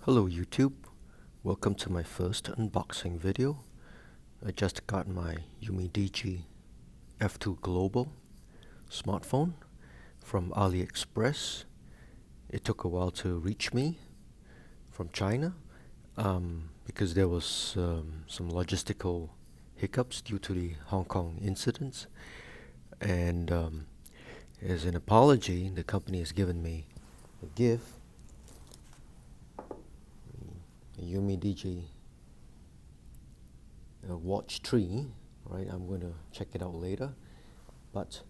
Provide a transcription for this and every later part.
Hello YouTube, welcome to my first unboxing video. I just got my Umidigi F2 Global smartphone from AliExpress. It took a while to reach me from China because there was some logistical hiccups due to the Hong Kong incidents, and as an apology, the company has given me a gift, a Umidigi watch 3, right? I'm going to check it out later, but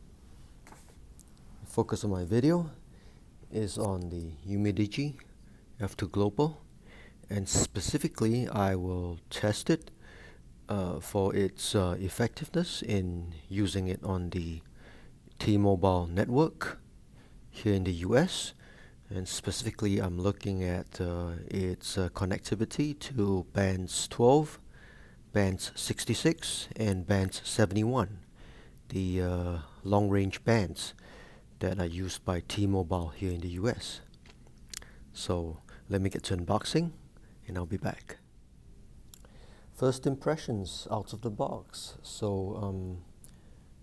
the focus of my video is on the Umidigi F2 Global, and specifically I will test it for its effectiveness in using it on the T-mobile network here in the US, and specifically I'm looking at its connectivity to bands 12, bands 66, and bands 71, the long-range bands that are used by T-Mobile here in the US. So let me get to unboxing and I'll be back. First impressions out of the box. So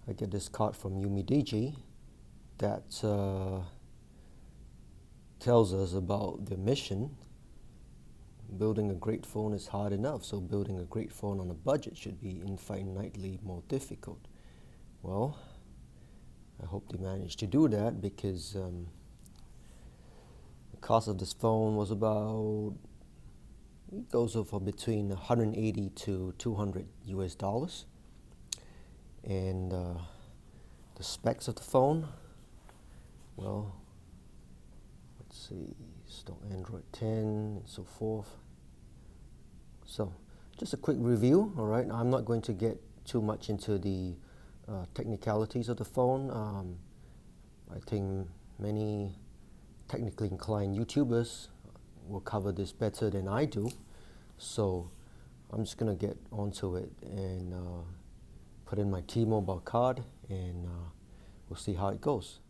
I get this card from Umidigi that tells us about the mission. Building a great phone is hard enough, so building a great phone on a budget should be infinitely more difficult. Well, I hope they managed to do that, because the cost of this phone was about, it goes for between 180 to 200 US dollars. And the specs of the phone, well, let's see, stock Android 10 and so forth. So just a quick review, all right? I'm not going to get too much into the technicalities of the phone. I think many technically inclined YouTubers will cover this better than I do. So I'm just gonna get onto it and put in my T-Mobile card, and we'll see how it goes.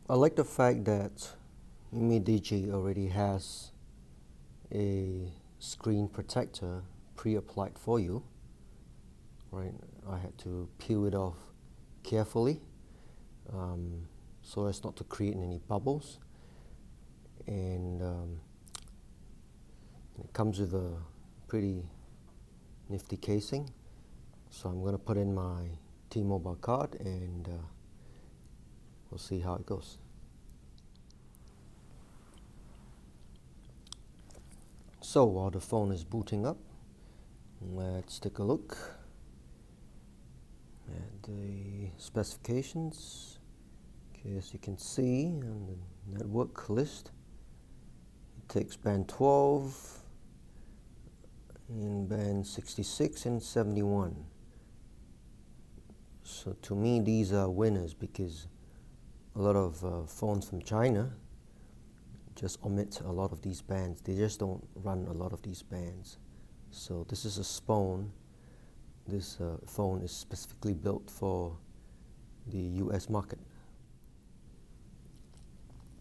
I like the fact that Umidigi already has a screen protector pre-applied for you, right? I had to peel it off carefully so as not to create any bubbles, and it comes with a pretty nifty casing. So I'm going to put in my T-Mobile card and we'll see how it goes. So while the phone is booting up, let's take a look at the specifications. Okay, as you can see on the network list, it takes band 12 and band 66 and 71. So to me, these are winners, because a lot of phones from China just omit a lot of these bands. They just don't run a lot of these bands. So this is a phone. This phone is specifically built for the US market.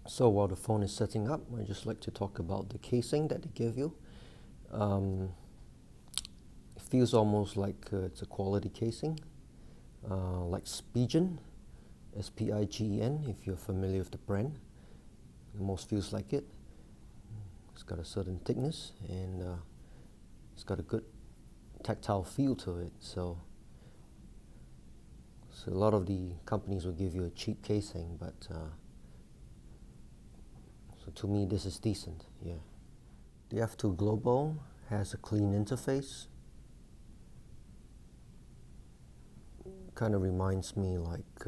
So while the phone is setting up, I'd just like to talk about the casing that they give you. It feels almost like it's a quality casing, like Spigen, S-P-I-G-E-N, if you're familiar with the brand. It almost feels like it. It's got a certain thickness, and it's got a good tactile feel to it. So a lot of the companies will give you a cheap casing, but so to me this is decent, yeah. The F2 Global has a clean interface. Kind of reminds me like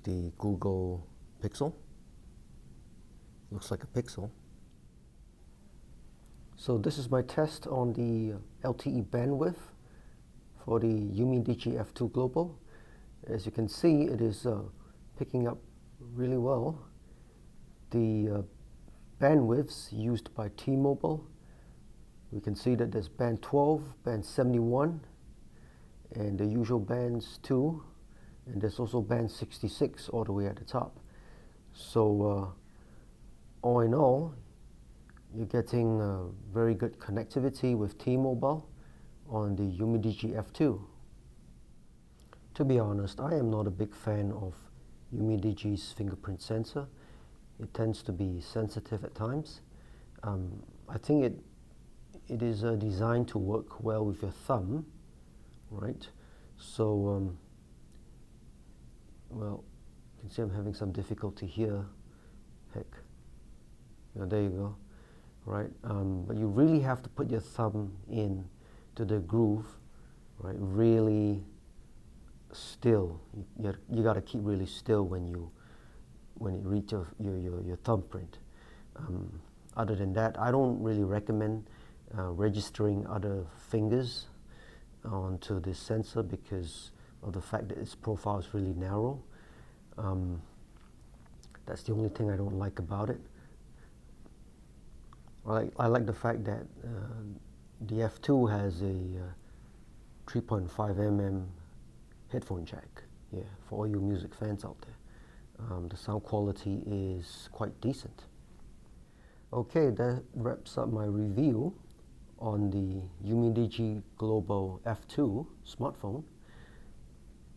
the Google Pixel. Looks like a Pixel. So this is my test on the LTE bandwidth for the Umidigi F2 Global. As you can see, it is picking up really well. The bandwidths used by T-Mobile, we can see that there's band 12, band 71, and the usual bands too, and there's also band 66 all the way at the top. So all in all, you're getting very good connectivity with T-Mobile on the Umidigi F2. To be honest, I am not a big fan of Umidigi's fingerprint sensor. It tends to be sensitive at times. I think it is designed to work well with your thumb, right? So, well, you can see I'm having some difficulty here. Heck, there you go, right? But you really have to put your thumb in to the groove, right? Really still. You got to keep really still when it reaches your thumbprint. Other than that, I don't really recommend registering other fingers onto this sensor because of the fact that its profile is really narrow. That's the only thing I don't like about it. I like the fact that the F2 has a 3.5 mm headphone jack. Yeah, for all you music fans out there. The sound quality is quite decent. Okay, that wraps up my review on the Umidigi Global F2 smartphone.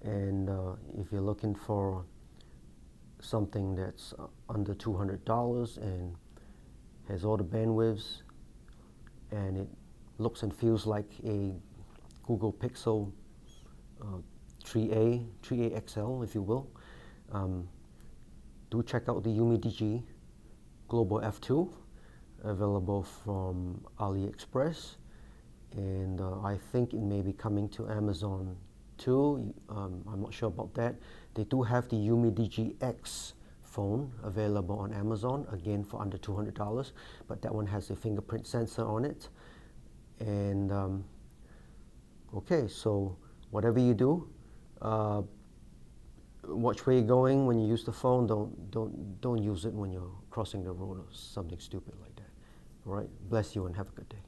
And if you're looking for something that's under $200 and has all the bandwidths and it looks and feels like a Google Pixel 3A XL, if you will, do check out the Umidigi Global F2, available from AliExpress, and I think it may be coming to Amazon too. I'm not sure about that. They do have the Umidigi X phone available on Amazon, again for under $200, but that one has a fingerprint sensor on it. And okay, so whatever you do, watch where you're going when you use the phone. Don't use it when you're crossing the road or something stupid like that. All right, bless you and have a good day.